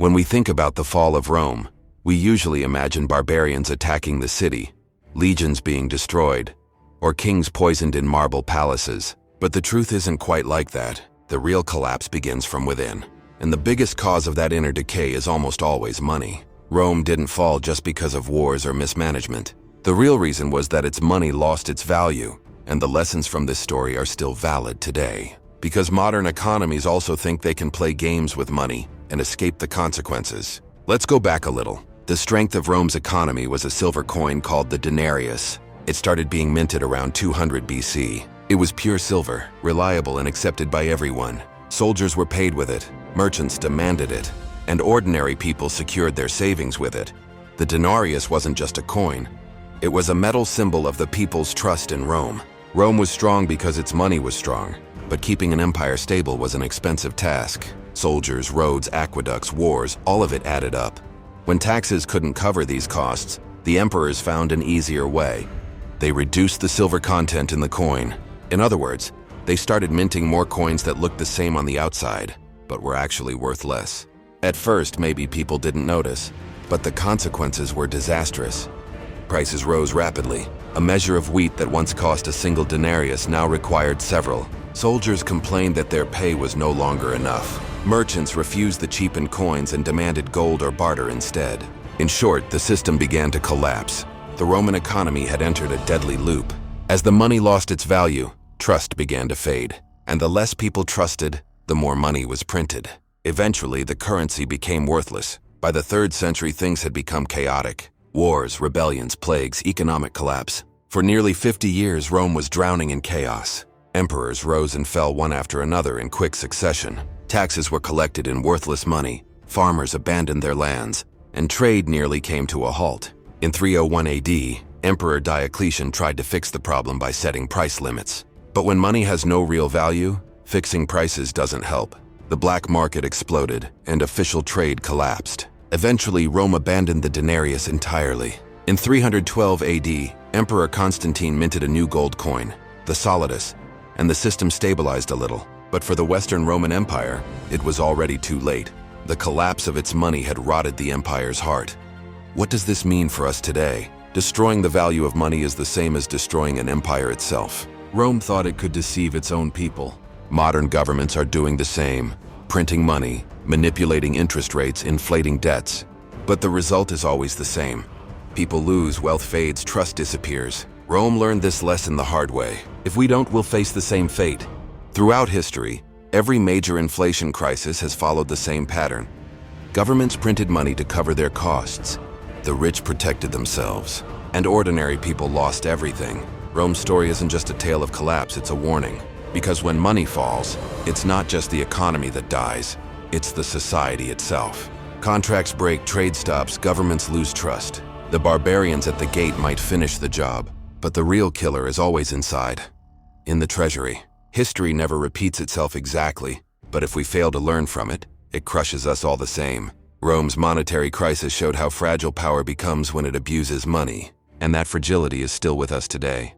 When we think about the fall of Rome, we usually imagine barbarians attacking the city, legions being destroyed, or kings poisoned in marble palaces. But the truth isn't quite like that. The real collapse begins from within. And the biggest cause of that inner decay is almost always money. Rome didn't fall just because of wars or mismanagement. The real reason was that its money lost its value, and the lessons from this story are still valid today. Because modern economies also think they can play games with money and escape the consequences. Let's go back a little. The strength of Rome's economy was a silver coin called the denarius. It started being minted around 200 BC. It was pure silver, reliable and accepted by everyone. Soldiers were paid with it, merchants demanded it, and ordinary people secured their savings with it. The denarius wasn't just a coin. It was a metal symbol of the people's trust in Rome. Rome was strong because its money was strong, but keeping an empire stable was an expensive task. Soldiers, roads, aqueducts, wars, all of it added up. When taxes couldn't cover these costs, the emperors found an easier way. They reduced the silver content in the coin. In other words, they started minting more coins that looked the same on the outside, but were actually worth less. At first, maybe people didn't notice, but the consequences were disastrous. Prices rose rapidly. A measure of wheat that once cost a single denarius now required several. Soldiers complained that their pay was no longer enough. Merchants refused the cheapened coins and demanded gold or barter instead. In short, the system began to collapse. The Roman economy had entered a deadly loop. As the money lost its value, trust began to fade. And the less people trusted, the more money was printed. Eventually, the currency became worthless. By the 3rd century, things had become chaotic. Wars, rebellions, plagues, economic collapse. For nearly 50 years, Rome was drowning in chaos. Emperors rose and fell one after another in quick succession. Taxes were collected in worthless money, farmers abandoned their lands, and trade nearly came to a halt. In 301 AD, Emperor Diocletian tried to fix the problem by setting price limits. But when money has no real value, fixing prices doesn't help. The black market exploded, and official trade collapsed. Eventually, Rome abandoned the denarius entirely. In 312 AD, Emperor Constantine minted a new gold coin, the solidus, and the system stabilized a little. But for the Western Roman Empire, it was already too late. The collapse of its money had rotted the empire's heart. What does this mean for us today? Destroying the value of money is the same as destroying an empire itself. Rome thought it could deceive its own people. Modern governments are doing the same, printing money, manipulating interest rates, inflating debts. But the result is always the same. People lose, wealth fades, trust disappears. Rome learned this lesson the hard way. If we don't, we'll face the same fate. Throughout history, every major inflation crisis has followed the same pattern. Governments printed money to cover their costs. The rich protected themselves, and ordinary people lost everything. Rome's story isn't just a tale of collapse, it's a warning. Because when money falls, it's not just the economy that dies, it's the society itself. Contracts break, trade stops, governments lose trust. The barbarians at the gate might finish the job, but the real killer is always inside, in the treasury. History never repeats itself exactly, but if we fail to learn from it, it crushes us all the same. Rome's monetary crisis showed how fragile power becomes when it abuses money, and that fragility is still with us today.